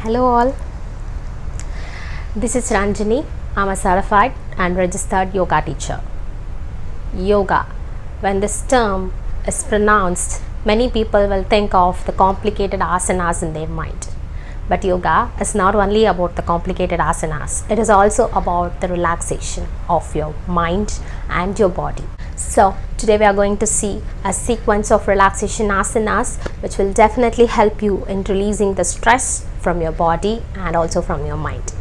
Hello all, this is Ranjani. I'm a certified and registered yoga teacher. Yoga, when this term is pronounced, many people will think of the complicated asanas in their mind. But yoga is not only about the complicated asanas, it is also about the relaxation of your mind and your body. So today we are going to see a sequence of relaxation asanas which will definitely help you in releasing the stress from your body and also from your mind.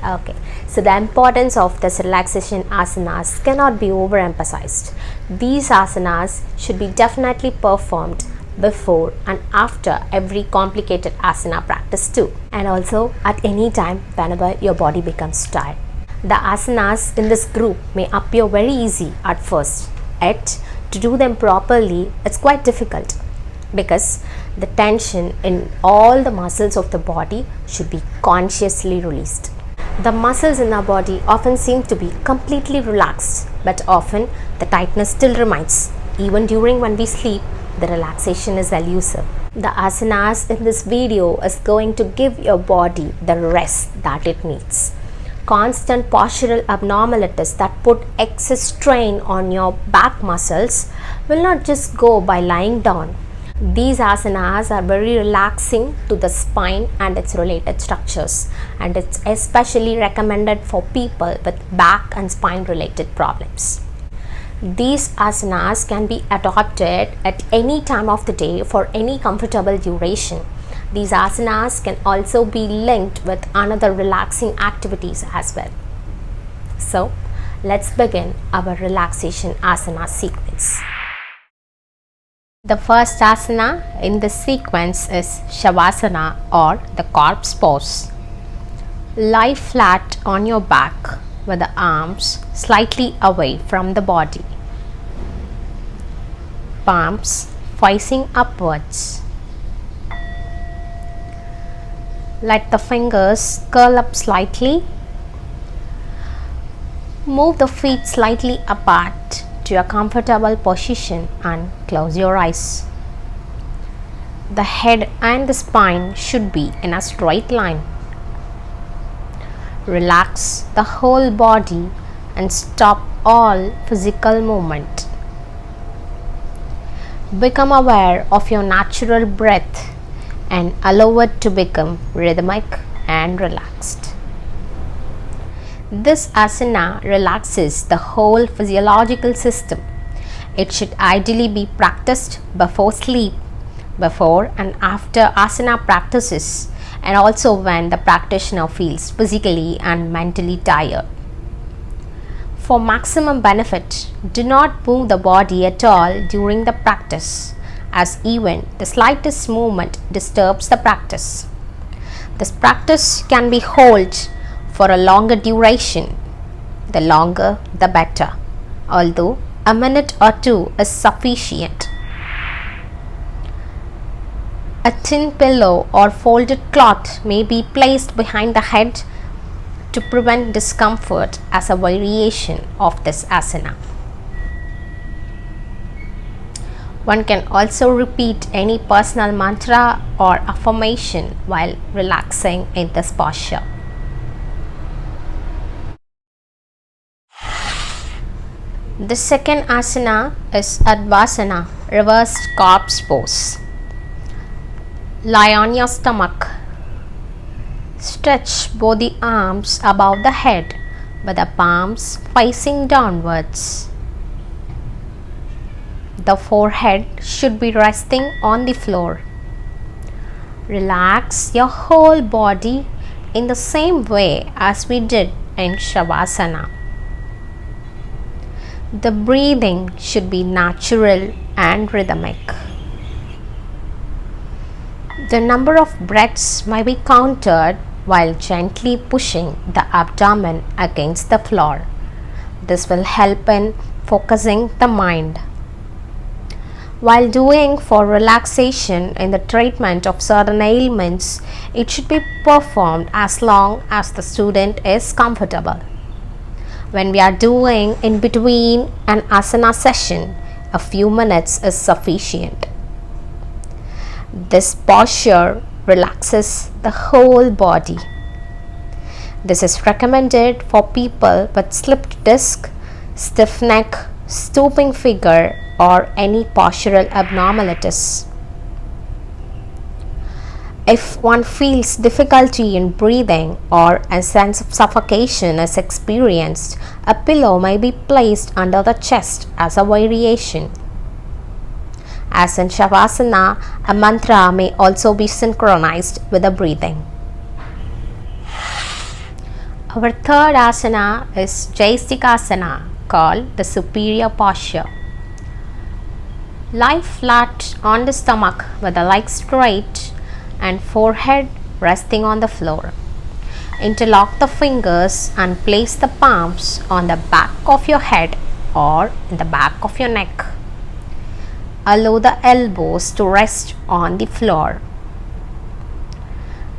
Okay, so the importance of this relaxation asanas cannot be overemphasized. These asanas should be definitely performed before and after every complicated asana practice too, and also at any time whenever your body becomes tired. The asanas in this group may appear very easy at first, yet to do them properly it's quite difficult because the tension in all the muscles of the body should be consciously released. The muscles in our body often seem to be completely relaxed, but often the tightness still remains. Even during when we sleep, the relaxation is elusive. The asanas in this video is going to give your body the rest that it needs. Constant postural abnormalities that put excess strain on your back muscles will not just go by lying down. These asanas are very relaxing to the spine and its related structures, and it's especially recommended for people with back and spine related problems. These asanas can be adopted at any time of the day for any comfortable duration. These asanas can also be linked with another relaxing activities as well. So let's begin our relaxation asana sequence. The first asana in this sequence is SHAVASANA or the corpse pose. Lie flat on your back with the arms slightly away from the body. Palms facing upwards. Let the fingers curl up slightly. Move the feet slightly apart to a comfortable position and close your eyes. The head and the spine should be in a straight line. Relax the whole body and stop all physical movement. Become aware of your natural breath and allow it to become rhythmic and relaxed. This asana relaxes the whole physiological system. It should ideally be practiced before sleep, before and after asana practices, and also when the practitioner feels physically and mentally tired. For maximum benefit, do not move the body at all during the practice, as even the slightest movement disturbs the practice. This practice can be held for a longer duration. The longer the better, although a minute or two is sufficient. A thin pillow or folded cloth may be placed behind the head to prevent discomfort as a variation of this asana. One can also repeat any personal mantra or affirmation while relaxing in this posture. The second asana is ADVASANA, reversed corpse pose. Lie on your stomach. Stretch both the arms above the head with the palms facing downwards. The forehead should be resting on the floor. Relax your whole body in the same way as we did in SHAVASANA. The breathing should be natural and rhythmic. The number of breaths may be counted while gently pushing the abdomen against the floor. This will help in focusing the mind. While doing for relaxation in the treatment of certain ailments, it should be performed as long as the student is comfortable. When we are doing in between an asana session, a few minutes is sufficient. This posture relaxes the whole body. This is recommended for people with slipped disc, stiff neck, stooping figure, or any postural abnormalities. If one feels difficulty in breathing or a sense of suffocation is experienced, a pillow may be placed under the chest as a variation. As in Shavasana, a mantra may also be synchronized with the breathing. Our third asana is JYESTIKASANA, called the superior posture. Lie flat on the stomach with the legs straight and forehead resting on the floor. Interlock the fingers and place the palms on the back of your head or in the back of your neck. Allow the elbows to rest on the floor.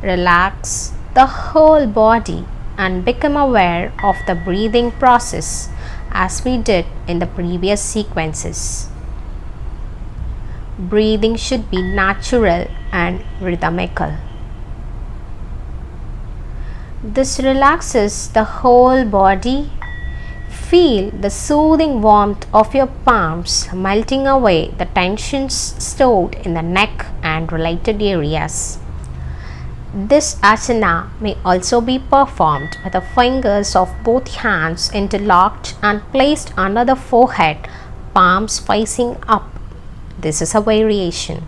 Relax the whole body and become aware of the breathing process as we did in the previous sequences. Breathing should be natural and rhythmical. This relaxes the whole body. Feel the soothing warmth of your palms melting away the tensions stored in the neck and related areas. This asana may also be performed with the fingers of both hands interlocked and placed under the forehead, palms facing up. This is a variation.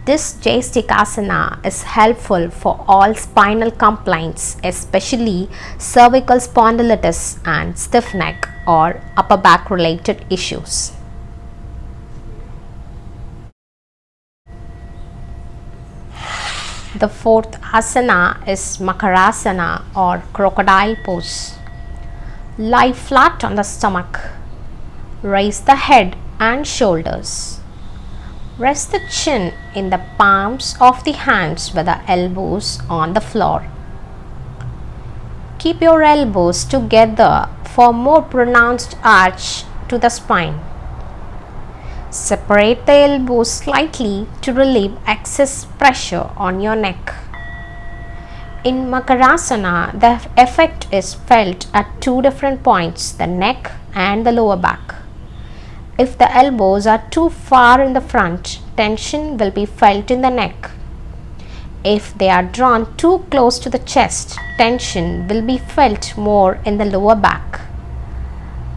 This JYESTIKASANA is helpful for all spinal complaints, especially cervical spondylitis and stiff neck or upper back related issues. The fourth asana is MAKARASANA or crocodile pose. Lie flat on the stomach. Raise the head and shoulders. Rest the chin in the palms of the hands with the elbows on the floor. Keep your elbows together for more pronounced arch to the spine. Separate the elbows slightly to relieve excess pressure on your neck. In MAKARASANA, the effect is felt at two different points, the neck and the lower back. If the elbows are too far in the front, tension will be felt in the neck. If they are drawn too close to the chest, tension will be felt more in the lower back.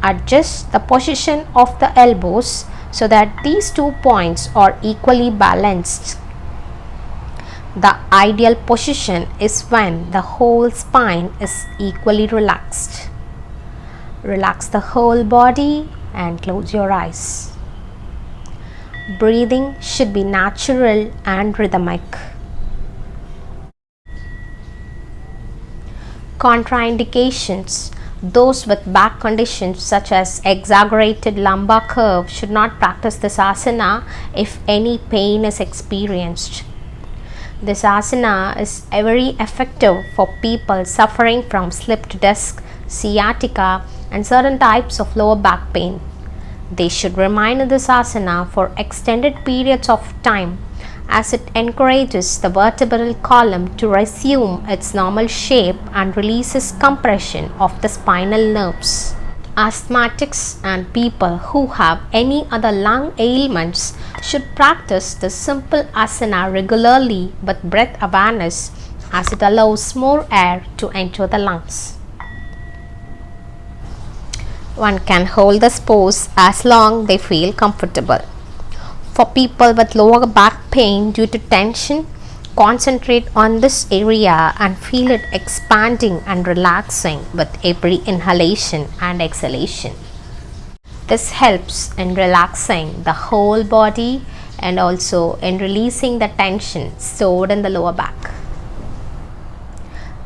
Adjust the position of the elbows so that these 2 points are equally balanced. The ideal position is when the whole spine is equally relaxed. Relax the whole body and close your eyes. Breathing should be natural and rhythmic. Contraindications. Those with back conditions such as exaggerated lumbar curve should not practice this asana if any pain is experienced. This asana is very effective for people suffering from slipped disc, sciatica, and certain types of lower back pain. They should remain in this asana for extended periods of time as it encourages the vertebral column to resume its normal shape and releases compression of the spinal nerves. Asthmatics and people who have any other lung ailments should practice this simple asana regularly with breath awareness as it allows more air to enter the lungs. One can hold this pose as long they feel comfortable. For people with lower back pain due to tension, concentrate on this area and feel it expanding and relaxing with every inhalation and exhalation. This helps in relaxing the whole body and also in releasing the tension stored in the lower back.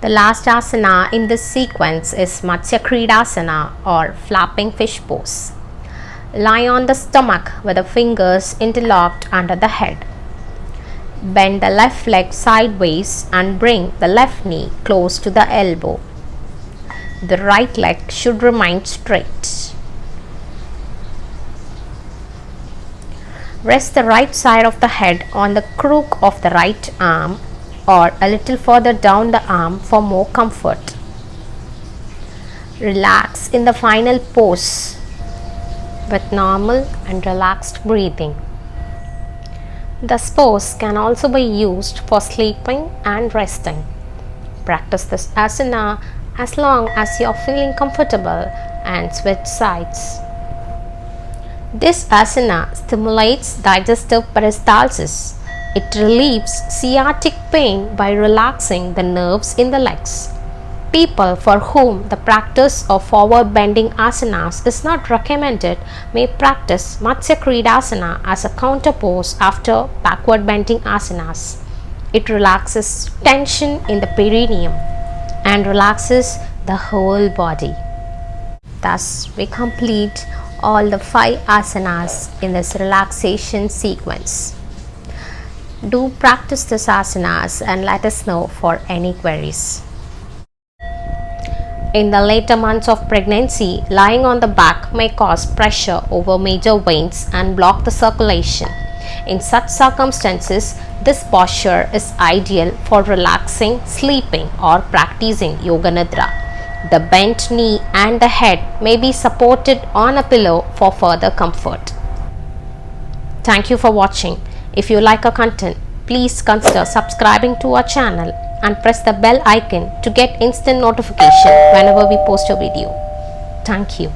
The last asana in this sequence is MATSYA KRIDASANA or flapping fish pose. Lie on the stomach with the fingers interlocked under the head. Bend the left leg sideways and bring the left knee close to the elbow. The right leg should remain straight. Rest the right side of the head on the crook of the right arm or a little further down the arm for more comfort. Relax in the final pose with normal and relaxed breathing. This pose can also be used for sleeping and resting. Practice this asana as long as you are feeling comfortable and switch sides. This asana stimulates digestive peristalsis. It relieves sciatic pain by relaxing the nerves in the legs. People for whom the practice of forward bending asanas is not recommended may practice Matsya KRIDASANA as a counter pose after backward bending asanas. It relaxes tension in the perineum and relaxes the whole body. Thus, we complete all the 5 asanas in this relaxation sequence. Do practice these asanas and let us know for any queries. In the later months of pregnancy, lying on the back may cause pressure over major veins and block the circulation. In such circumstances, this posture is ideal for relaxing, sleeping, or practicing Yoga Nidra. The bent knee and the head may be supported on a pillow for further comfort. Thank you for watching. If you like our content, please consider subscribing to our channel and press the bell icon to get instant notification whenever we post a video. Thank you.